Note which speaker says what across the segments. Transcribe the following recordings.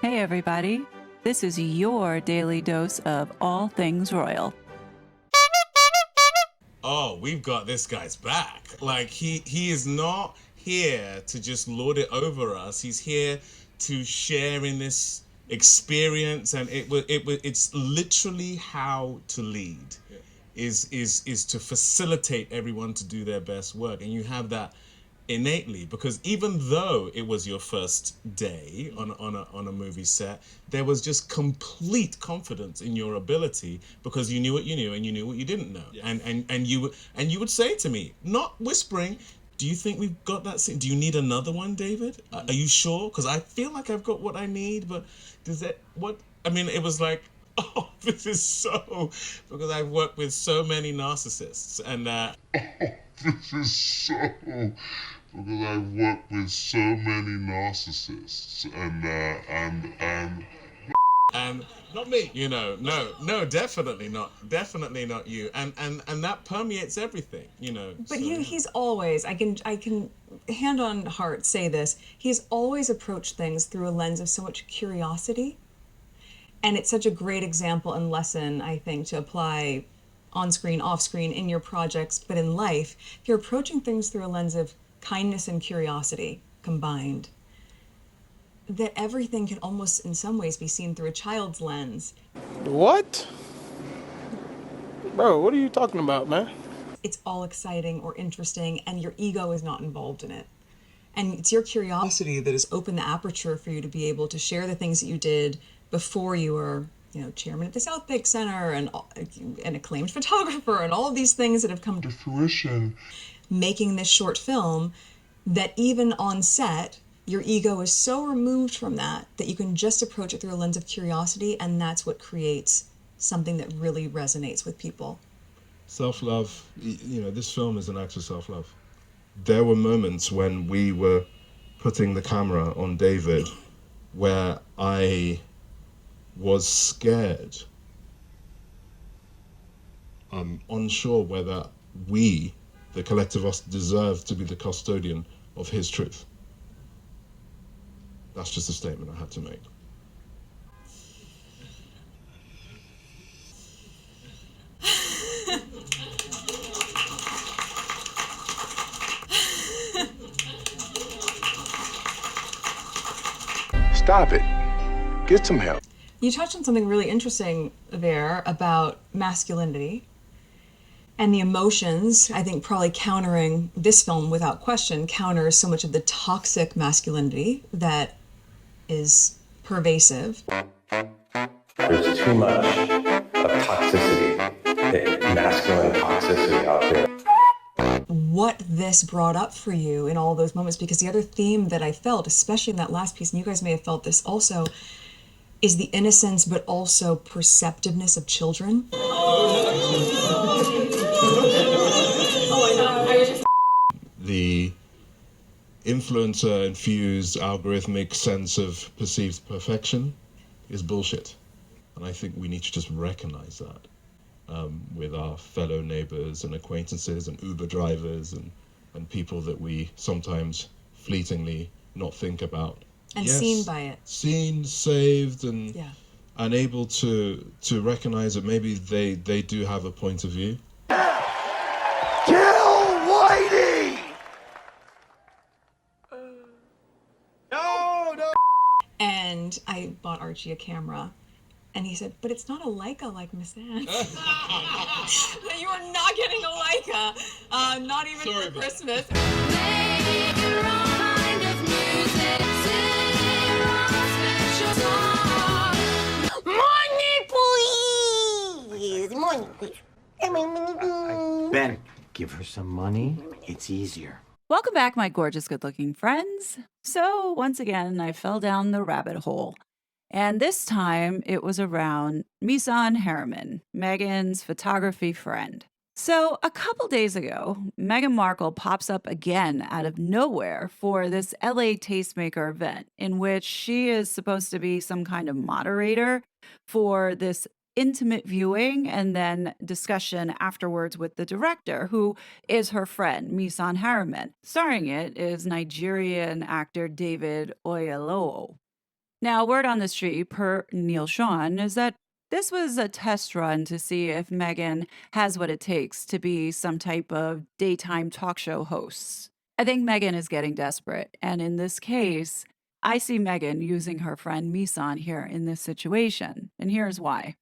Speaker 1: Hey everybody, this is your daily dose of all things royal.
Speaker 2: Oh, we've got this guy's back. Like he is not here to just lord it over us. He's here to share in this experience, and it's literally how to lead. Is to facilitate everyone to do their best work, and you have that innately, because even though it was your first day on a movie set, there was just complete confidence in your ability, because you knew what you knew and you knew what you didn't know. Yes. And you would say to me, not whispering, do you think we've got that scene? Do you need another one, David? Are you sure? Because I feel like I've got what I need, but does that what I mean, it was like, oh, this is so, because I've worked with so many narcissists, and this is so, because I've worked with so many narcissists, and not me, no, definitely not you, and that permeates everything,
Speaker 3: But he's always, I can hand on heart say this, he's always approached things through a lens of so much curiosity, and it's such a great example and lesson, I think, to apply on screen, off screen, in your projects, but in life. If you're approaching things through a lens of kindness and curiosity combined, that everything can almost in some ways be seen through a child's lens.
Speaker 4: What? Bro, what are you talking about, man?
Speaker 3: It's all exciting or interesting, and your ego is not involved in it. And it's your curiosity that has opened the aperture for you to be able to share the things that you did before you were, chairman at the South Bank Center and an acclaimed photographer and all of these things that have come to fruition. Making this short film, that even on set, your ego is so removed from that you can just approach it through a lens of curiosity, and that's what creates something that really resonates with people.
Speaker 5: Self-love, this film is an act of self-love. There were moments when we were putting the camera on David where I was scared. I'm unsure whether we, the collective us, deserve to be the custodian of his truth. That's just a statement I had to make.
Speaker 4: Stop it. Get some help.
Speaker 3: You touched on something really interesting there about masculinity and the emotions. I think probably countering this film, without question, counters so much of the toxic masculinity that is pervasive.
Speaker 6: There's too much of toxicity, masculine toxicity out there.
Speaker 3: What this brought up for you in all those moments, because the other theme that I felt, especially in that last piece, and you guys may have felt this also, is the innocence but also perceptiveness of children.
Speaker 5: The influencer-infused algorithmic sense of perceived perfection is bullshit. And I think we need to just recognize that with our fellow neighbors and acquaintances and Uber drivers and people that we sometimes fleetingly not think about.
Speaker 3: And seen by it.
Speaker 5: Seen, saved, and able to recognize that maybe they do have a point of view.
Speaker 4: Kill Whitey! No!
Speaker 3: And I bought Archie a camera, and he said, but it's not a Leica like Misan. You are not getting a Leica, not even for Christmas.
Speaker 7: Make your own kind of music, sing our special song.
Speaker 8: Money, please! Money, please.
Speaker 9: Ben, give her some money. It's easier.
Speaker 1: Welcome back, my gorgeous, good-looking friends. So once again, I fell down the rabbit hole. And this time, it was around Misan Harriman, Meghan's photography friend. So a couple days ago, Meghan Markle pops up again out of nowhere for this LA Tastemaker event, in which she is supposed to be some kind of moderator for this intimate viewing and then discussion afterwards with the director, who is her friend, Misan Harriman. Starring it is Nigerian actor David Oyelowo. Now, word on the street, per Neil Sean, is that this was a test run to see if Meghan has what it takes to be some type of daytime talk show host. I think Meghan is getting desperate. And in this case, I see Meghan using her friend Misan here in this situation. And here's why.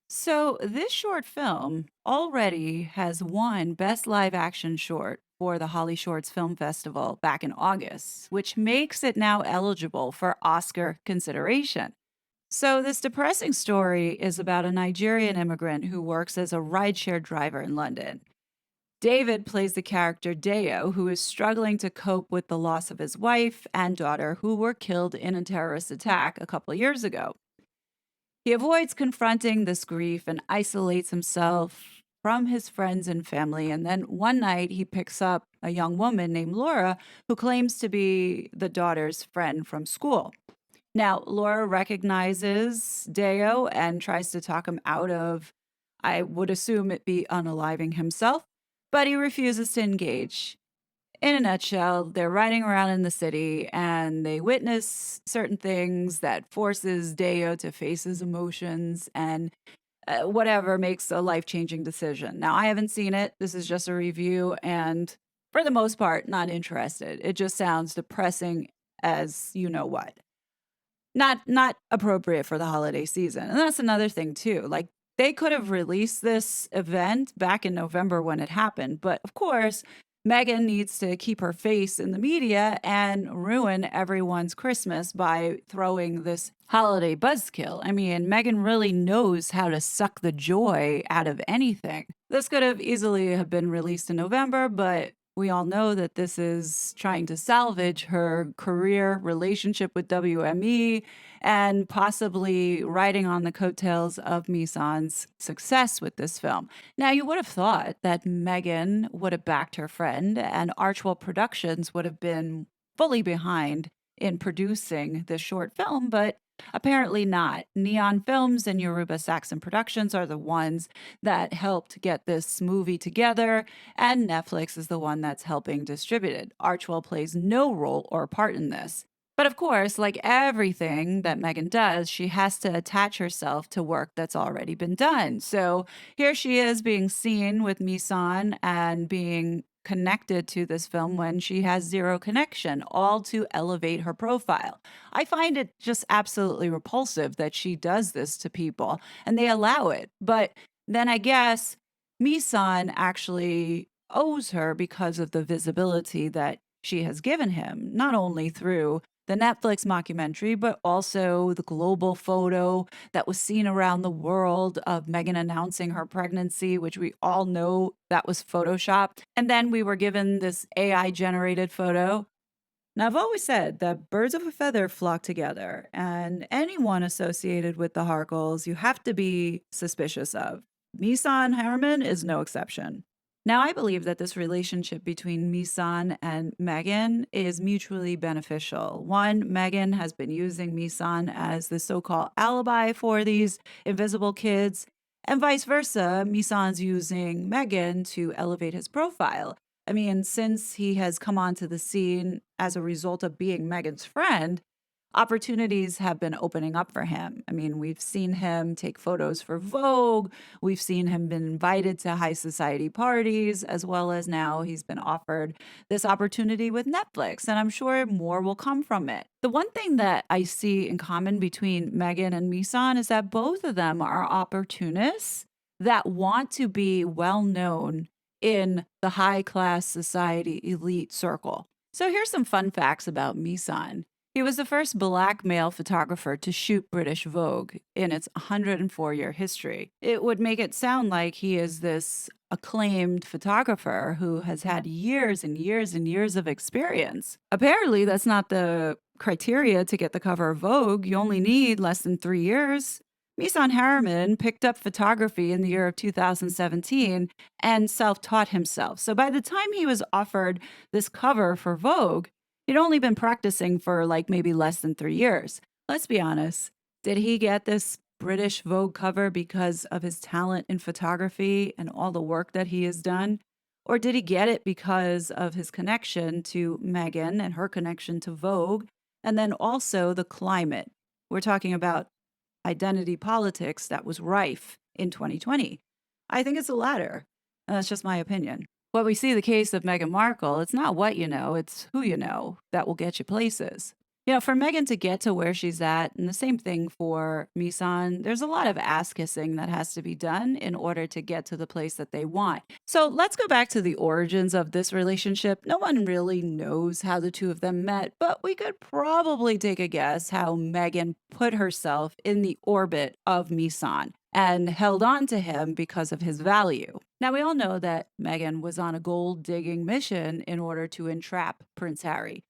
Speaker 1: So, this short film already has won Best Live Action Short for the Holly Shorts Film Festival back in August, which makes it now eligible for Oscar consideration. So, this depressing story is about a Nigerian immigrant who works as a rideshare driver in London. David plays the character Deo, who is struggling to cope with the loss of his wife and daughter, who were killed in a terrorist attack a couple years ago. He avoids confronting this grief and isolates himself from his friends and family. And then one night he picks up a young woman named Laura who claims to be the daughter's friend from school. Now, Laura recognizes Deo and tries to talk him out of, I would assume it be unaliving himself, but he refuses to engage. In a nutshell, they're riding around in the city and they witness certain things that forces Deo to face his emotions and whatever makes a life-changing decision. Now, I haven't seen it. This is just a review and for the most part, not interested. It just sounds depressing as you know what. Not appropriate for the holiday season. And that's another thing too. Like they could have released this event back in November when it happened, but of course, Meghan needs to keep her face in the media and ruin everyone's Christmas by throwing this holiday buzzkill. I mean, Meghan really knows how to suck the joy out of anything. This could have easily have been released in November, but we all know that this is trying to salvage her career relationship with WME and possibly riding on the coattails of Misan's success with this film. Now, you would have thought that Meghan would have backed her friend and Archwell Productions would have been fully behind in producing this short film, but apparently not. Neon Films and Yoruba Saxon Productions are the ones that helped get this movie together, and Netflix is the one that's helping distribute it. Archwell plays no role or part in this. But of course, like everything that Meghan does, she has to attach herself to work that's already been done. So here she is being seen with Misan and being connected to this film when she has zero connection, all to elevate her profile. I find it just absolutely repulsive that she does this to people and they allow it. But then I guess Misan actually owes her because of the visibility that she has given him, not only through the Netflix mockumentary, but also the global photo that was seen around the world of Meghan announcing her pregnancy, which we all know that was Photoshopped. And then we were given this AI generated photo. Now, I've always said that birds of a feather flock together, and anyone associated with the Harkles you have to be suspicious of. Misan Harriman is no exception. Now, I believe that this relationship between Misan and Meghan is mutually beneficial. One, Meghan has been using Misan as the so called alibi for these invisible kids, and vice versa, Misan's using Meghan to elevate his profile. I mean, since he has come onto the scene as a result of being Meghan's friend, opportunities have been opening up for him. I mean, we've seen him take photos for Vogue. We've seen him been invited to high society parties, as well as now he's been offered this opportunity with Netflix. And I'm sure more will come from it. The one thing that I see in common between Meghan and Misan is that both of them are opportunists that want to be well known in the high class society elite circle. So here's some fun facts about Misan. He was the first black male photographer to shoot British Vogue in its 104-year history. It would make it sound like he is this acclaimed photographer who has had years and years and years of experience. Apparently, that's not the criteria to get the cover of Vogue. You only need less than 3 years. Misan Harriman picked up photography in the year of 2017 and self-taught himself. So by the time he was offered this cover for Vogue, he'd only been practicing for like maybe less than 3 years. Let's be honest. Did he get this British Vogue cover because of his talent in photography and all the work that he has done? Or did he get it because of his connection to Meghan and her connection to Vogue And then also the climate. We're talking about identity politics that was rife in 2020. I think it's the latter. And that's just my opinion. What we see the case of Meghan Markle, it's not what you know, it's who you know that will get you places. For Meghan to get to where she's at, and the same thing for Misan, there's a lot of ass kissing that has to be done in order to get to the place that they want. So let's go back to the origins of this relationship. No one really knows how the two of them met, but we could probably take a guess how Meghan put herself in the orbit of Misan and held on to him because of his value. Now, we all know that Meghan was on a gold digging mission in order to entrap Prince Harry.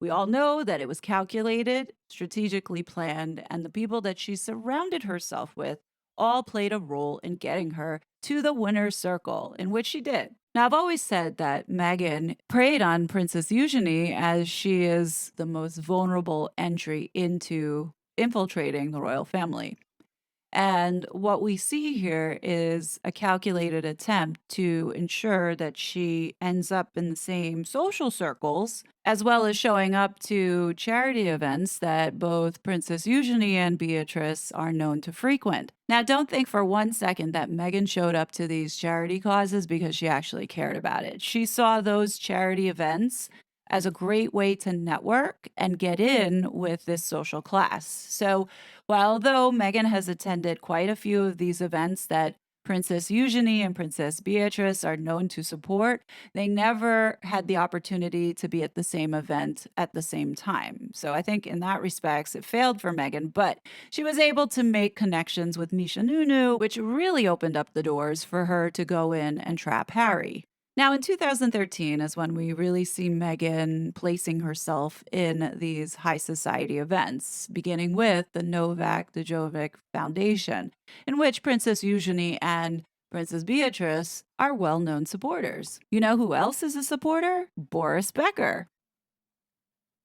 Speaker 1: We all know that it was calculated, strategically planned, and the people that she surrounded herself with all played a role in getting her to the winner's circle, in which she did. Now, I've always said that Meghan preyed on Princess Eugenie as she is the most vulnerable entry into infiltrating the royal family. And what we see here is a calculated attempt to ensure that she ends up in the same social circles, as well as showing up to charity events that both Princess Eugenie and Beatrice are known to frequent. Now, don't think for one second that Meghan showed up to these charity causes because she actually cared about it. She saw those charity events as a great way to network and get in with this social class. So, while though Meghan has attended quite a few of these events that Princess Eugenie and Princess Beatrice are known to support, they never had the opportunity to be at the same event at the same time. So I think in that respects, it failed for Meghan, but she was able to make connections with Misha Nunu, which really opened up the doors for her to go in and trap Harry. Now, in 2013 is when we really see Meghan placing herself in these high society events, beginning with the Novak Djokovic Foundation, in which Princess Eugenie and Princess Beatrice are well known supporters. You know who else is a supporter? Boris Becker.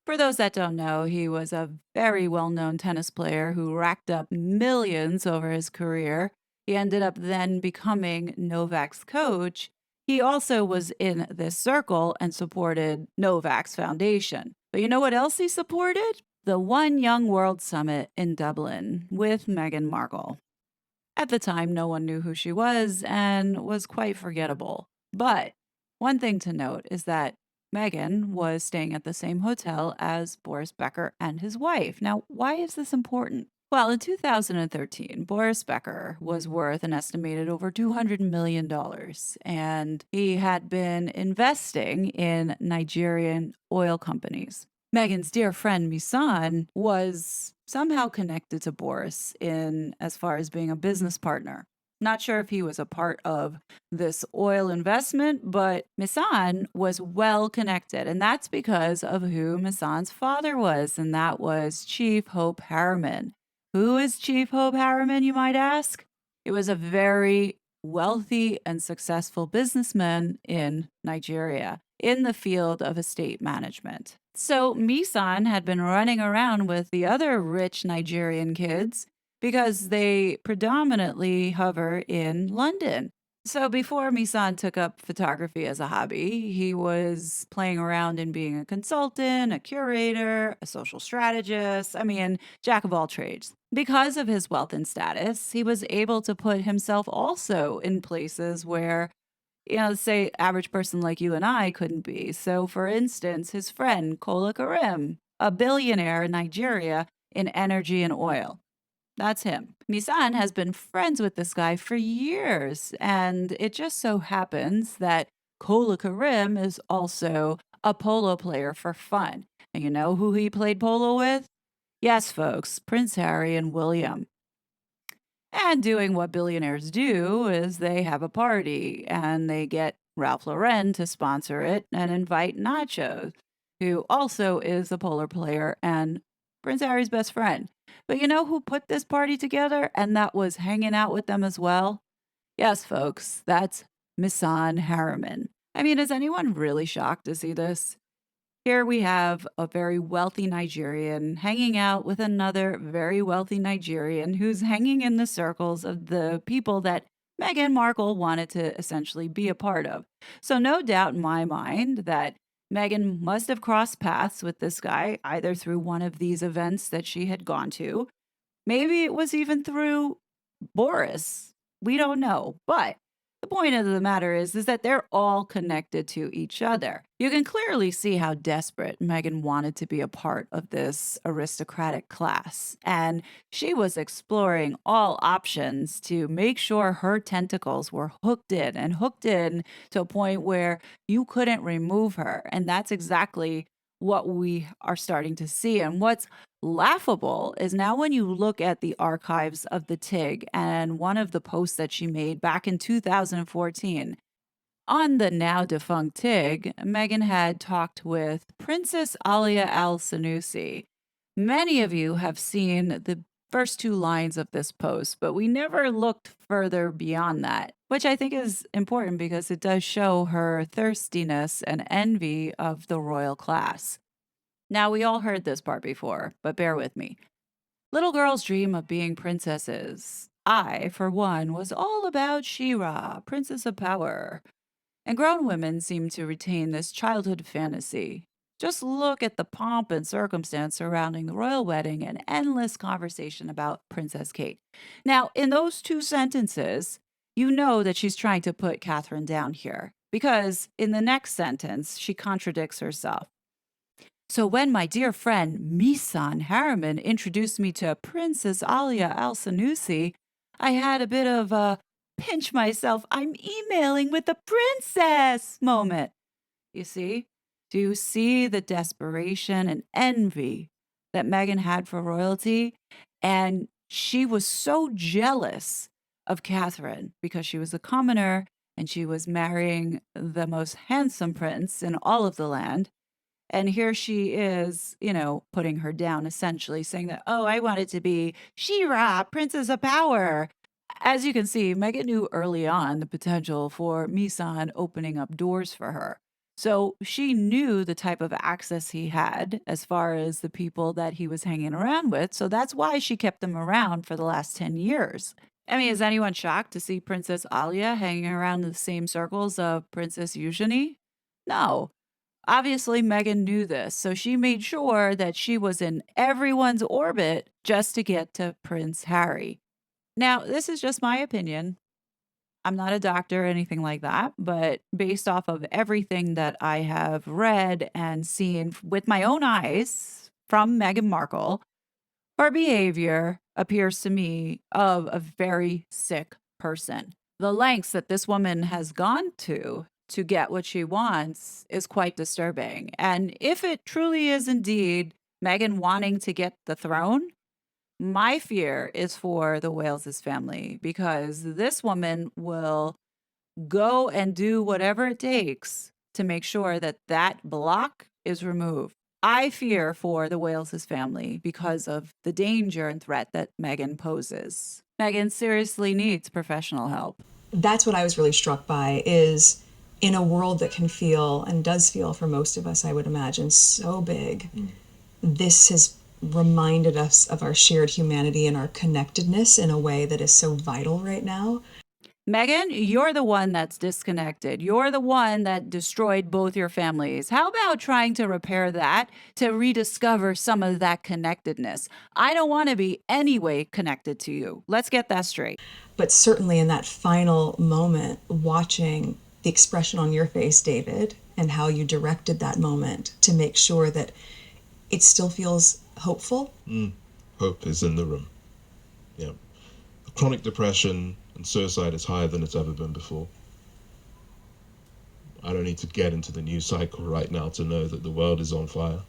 Speaker 1: For those that don't know, he was a very well known tennis player who racked up millions over his career. He ended up then becoming Novak's coach. He also was in this circle and supported Novak's foundation. But you know what else he supported? The One Young World Summit in Dublin with Meghan Markle. At the time, no one knew who she was and was quite forgettable. But one thing to note is that Meghan was staying at the same hotel as Boris Becker and his wife. Now, why is this important? Well, in 2013, Boris Becker was worth an estimated over $200 million, and he had been investing in Nigerian oil companies. Meghan's dear friend Misan was somehow connected to Boris in as far as being a business partner. Not sure if he was a part of this oil investment, but Misan was well connected, and that's because of who Misan's father was, and that was Chief Hope Harriman. Who is Chief Hope Harriman, you might ask? It was a very wealthy and successful businessman in Nigeria in the field of estate management. So Misan had been running around with the other rich Nigerian kids because they predominantly hover in London. So before Misan took up photography as a hobby, he was playing around in being a consultant, a curator, a social strategist, jack of all trades. Because of his wealth and status, he was able to put himself also in places where, say, average person like you and I couldn't be. So, for instance, his friend, Kola Karim, a billionaire in Nigeria in energy and oil. That's him. Misan has been friends with this guy for years, and it just so happens that Kola Karim is also a polo player for fun. And you know who he played polo with? Yes, folks, Prince Harry and William. And doing what billionaires do is they have a party and they get Ralph Lauren to sponsor it and invite Nacho, who also is a polo player and Prince Harry's best friend. But you know who put this party together and that was hanging out with them as well? Yes, folks, that's Misan Harriman. Is anyone really shocked to see this? Here we have a very wealthy Nigerian hanging out with another very wealthy Nigerian who's hanging in the circles of the people that Meghan Markle wanted to essentially be a part of. So, no doubt in my mind that Meghan must have crossed paths with this guy either through one of these events that she had gone to. Maybe it was even through Boris. We don't know. But the point of the matter is that they're all connected to each other. You can clearly see how desperate Meghan wanted to be a part of this aristocratic class. And she was exploring all options to make sure her tentacles were hooked in to a point where you couldn't remove her. And that's exactly what we are starting to see. And what's laughable is now when you look at the archives of the TIG and one of the posts that she made back in 2014 on the now defunct TIG, Meghan had talked with Princess Alia Al Sanusi. Many of you have seen the first two lines of this post, but we never looked further beyond that, which I think is important because it does show her thirstiness and envy of the royal class. Now, we all heard this part before, but bear with me. Little girls dream of being princesses. I, for one, was all about She-Ra, Princess of Power. And grown women seem to retain this childhood fantasy. Just look at the pomp and circumstance surrounding the royal wedding and endless conversation about Princess Kate. Now, in those two sentences, you know that she's trying to put Catherine down here, because in the next sentence, she contradicts herself. So when my dear friend Misan Harriman introduced me to Princess Alia Al Sanusi, I had a bit of a pinch myself, I'm emailing with the princess moment. You see? Do you see the desperation and envy that Meghan had for royalty? And she was so jealous of Catherine because she was a commoner and she was marrying the most handsome prince in all of the land. And here she is, putting her down, essentially saying that, oh, I wanted to be She-Ra, Princess of Power. As you can see, Meghan knew early on the potential for Misan opening up doors for her. So she knew the type of access he had as far as the people that he was hanging around with. So that's why she kept them around for the last 10 years. I mean, is anyone shocked to see Princess Alia hanging around in the same circles of Princess Eugenie? No. Obviously, Meghan knew this, so she made sure that she was in everyone's orbit just to get to Prince Harry. Now, this is just my opinion. I'm not a doctor or anything like that, but based off of everything that I have read and seen with my own eyes from Meghan Markle, her behavior appears to me of a very sick person. The lengths that this woman has gone to get what she wants is quite disturbing. And if it truly is indeed Meghan wanting to get the throne, my fear is for the Wales' family because this woman will go and do whatever it takes to make sure that that block is removed. I fear for the Wales' family because of the danger and threat that Meghan poses. Meghan seriously needs professional help.
Speaker 3: That's what I was really struck by, is in a world that can feel, and does feel for most of us, I would imagine, so big, this has reminded us of our shared humanity and our connectedness in a way that is so vital right now.
Speaker 1: Meghan, you're the one that's disconnected. You're the one that destroyed both your families. How about trying to repair that, to rediscover some of that connectedness? I don't want to be any way connected to you. Let's get that straight.
Speaker 3: But certainly in that final moment, watching the expression on your face, David, and how you directed that moment to make sure that it still feels hopeful.
Speaker 5: Hope is in the room. Yeah. Chronic depression and suicide is higher than it's ever been before. I don't need to get into the news cycle right now to know that the world is on fire.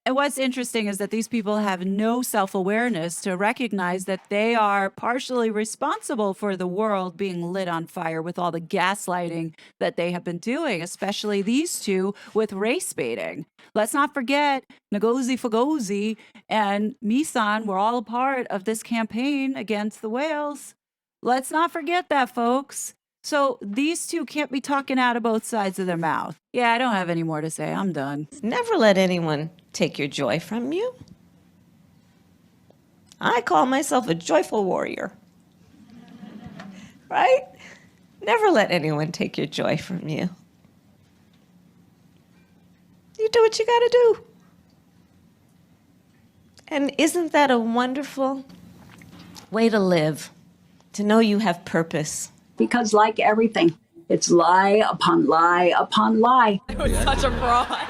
Speaker 1: And what's interesting is that these people have no self-awareness to recognize that they are partially responsible for the world being lit on fire with all the gaslighting that they have been doing, especially these two with race baiting. Let's not forget Ngozi Fugozi and Misan were all a part of this campaign against the whales. Let's not forget that, folks. So these two can't be talking out of both sides of their mouth. Yeah, I don't have any more to say. I'm done.
Speaker 10: Never let anyone take your joy from you. I call myself a joyful warrior. Right? Never let anyone take your joy from you. You do what you gotta do. And isn't that a wonderful way to live? To know you have purpose.
Speaker 11: Because like everything, it's lie upon lie upon lie.
Speaker 7: It was such a fraud.